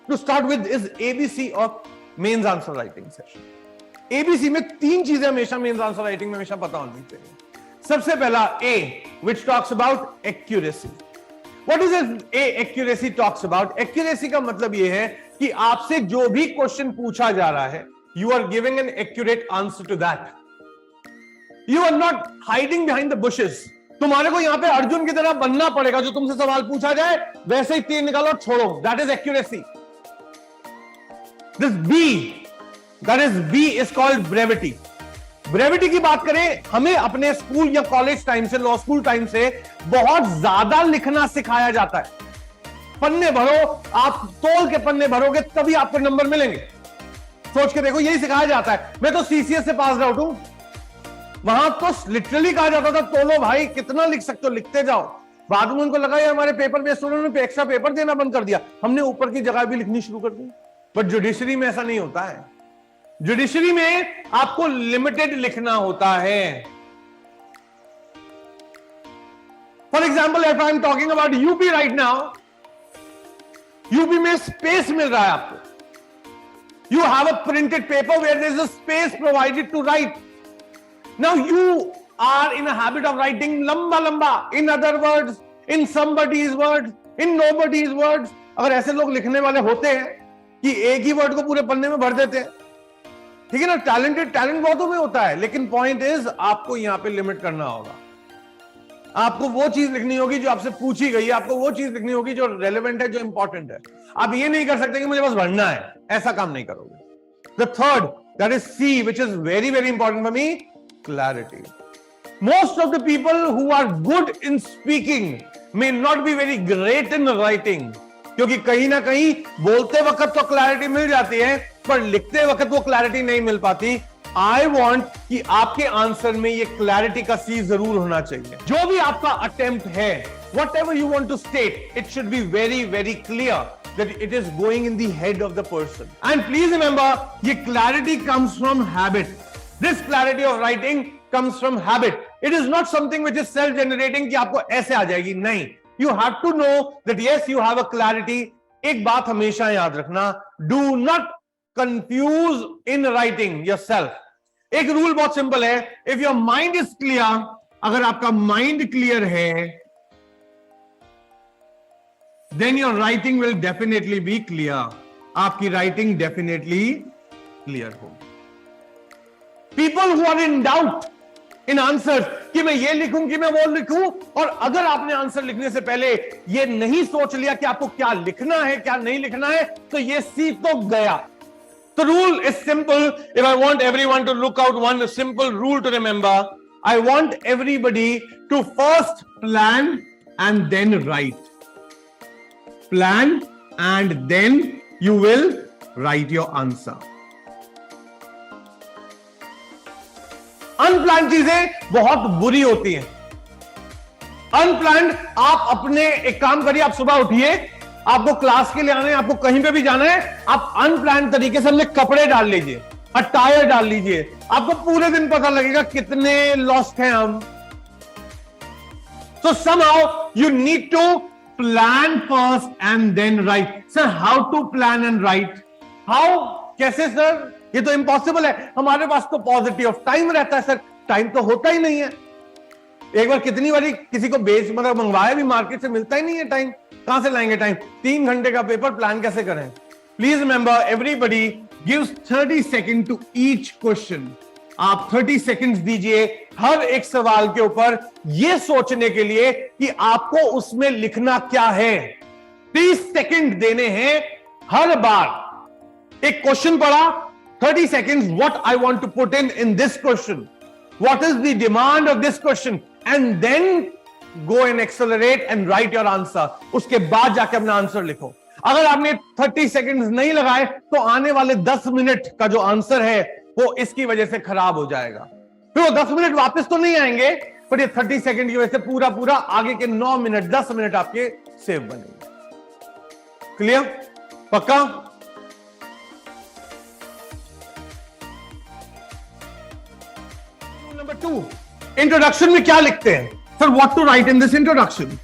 to start with is ABC of mains answer writing session. ABC में 3 चीजें हमेशा mains answer writing में हमेशा पता होनी चाहिए। सबसे पहला ए, which talks about accuracy. What is A accuracy talks about? Accuracy का मतलब ये है कि आपसे जो भी क्वेश्चन पूछा जा रहा है, you are giving an accurate answer to that. You are not hiding behind the bushes. तुम्हारे को यहां पे अर्जुन की तरह बनना पड़ेगा, जो तुमसे सवाल पूछा जाए वैसे ही तीर निकालो और छोड़ो। That is accuracy. This B, that is B is called brevity. Brevity की बात करें, हमें अपने स्कूल या कॉलेज टाइम से, लॉ स्कूल टाइम से बहुत ज्यादा लिखना सिखाया जाता है। पन्ने भरो, आप तोल के पन्ने भरोगे तभी आपको नंबर मिलेंगे। सोच के देखो, यही सिखाया जाता है। मैं तो सीसीएस से पास आउट हूं, वहां तो लिटरली कहा जाता था तोलो भाई, कितना लिख सकते हो लिखते जाओ। बाद में उनको लगा ये हमारे पेपर बेस्ड उन्होंने एक्स्ट्रा पेपर देना बंद कर दिया, हमने ऊपर की जगह भी लिखनी शुरू कर दी। बट जुडिशरी में ऐसा नहीं होता है। जुडिशरी में आपको लिमिटेड लिखना होता है। For example, if I am talking about UP right now, UP में स्पेस मिल रहा है आपको। You have a printed paper where there is a space provided to write. Now you are in a habit of writing लंबा लंबा, in other words, in somebody's words, in nobody's words. अगर ऐसे लोग लिखने वाले होते हैं कि एक ही वर्ड को पूरे पन्ने में भर देते हैं, ठीक है ना, टैलेंट बहुतों में होता है, लेकिन पॉइंट इज आपको यहां पे लिमिट करना होगा। आपको वो चीज लिखनी होगी जो आपसे पूछी गई है, आपको वो चीज लिखनी होगी जो रेलेवेंट है, जो इंपॉर्टेंट है। आप ये नहीं कर सकते कि मुझे बस भरना है, ऐसा काम नहीं करोगे। The third, that is C, which is very very important for me, clarity. Most of the people who are good in speaking may not be very great in writing, क्योंकि कहीं ना कहीं बोलते वक्त तो क्लैरिटी मिल जाती है, पर लिखते वक्त वो क्लैरिटी नहीं मिल पाती। आई वॉन्ट कि आपके आंसर में ये क्लैरिटी का सी जरूर होना चाहिए। जो भी आपका अटेम्प्ट है, whatever you want to state, it should be very very clear that it is going in the head of the person. And please remember, ये clarity comes from habit. This clarity of writing comes from habit. It is not something which is self generating कि आपको ऐसे आ जाएगी, नहीं। You have to know that yes, you have a clarity. एक बात हमेशा याद रखना, do not confuse in writing yourself. एक रूल बहुत सिंपल है, if your mind is clear, अगर आपका माइंड क्लियर है, then your writing will definitely be clear. आपकी राइटिंग डेफिनेटली क्लियर होगी। People who are in doubt in answer कि मैं ये लिखूं कि मैं वो लिखूं, और अगर आपने आंसर लिखने से पहले ये नहीं सोच लिया कि आपको क्या लिखना है क्या नहीं लिखना है, तो ये सी तो गया। तो rule is simple. If I want everyone to look out one simple rule to remember, I want everybody to first plan and then write. Plan and then you will write your answer. Unplanned चीजें बहुत बुरी होती हैं। Unplanned, आप अपने एक काम करिए, आप सुबह उठिए, आपको क्लास के लिए आना है, आपको कहीं पे भी जाना है, आप अनप्लान तरीके से अपने कपड़े डाल लीजिए, अटायर डाल लीजिए, आपको पूरे दिन पता लगेगा कितने लॉस्ट हैं हम। So somehow you need to plan first and then write. Sir, how to plan and write? How? कैसे सर? ये तो इम्पॉसिबल है, हमारे पास तो पॉजिटिव ऑफ टाइम रहता है। सर, टाइम तो होता ही नहीं है। एक बार कितनी बारी किसी को बेच मतलब मंगवाया भी, मार्केट से मिलता ही नहीं है टाइम। कहां से लाएंगे टाइम? 3 घंटे का पेपर प्लान कैसे करें? Please remember, everybody gives 30 second to each question. आप 30 सेकंड्स दीजिए हर एक सवाल के ऊपर, यह सोचने के लिए कि आपको उसमें लिखना क्या है। 30 सेकंड देने हैं हर बार। एक क्वेश्चन पढ़ा, 30 seconds, what I want to put in this question, what is the demand of this question, and then go and accelerate and write your answer. उसके बाद जाके अपना आंसर लिखो। अगर आपने 30 seconds नहीं लगाए तो आने वाले 10 मिनट का जो आंसर है वो इसकी वजह से खराब हो जाएगा। फिर वो 10 मिनट वापस तो नहीं आएंगे, पर ये 30 सेकंड की वजह से पूरा पूरा आगे के 9 मिनट 10 मिनट आपके सेव बनेंगे। क्लियर? पक्का? नंबर 2, इंट्रोडक्शन में क्या लिखते हैं? Sir, what to write in this introduction?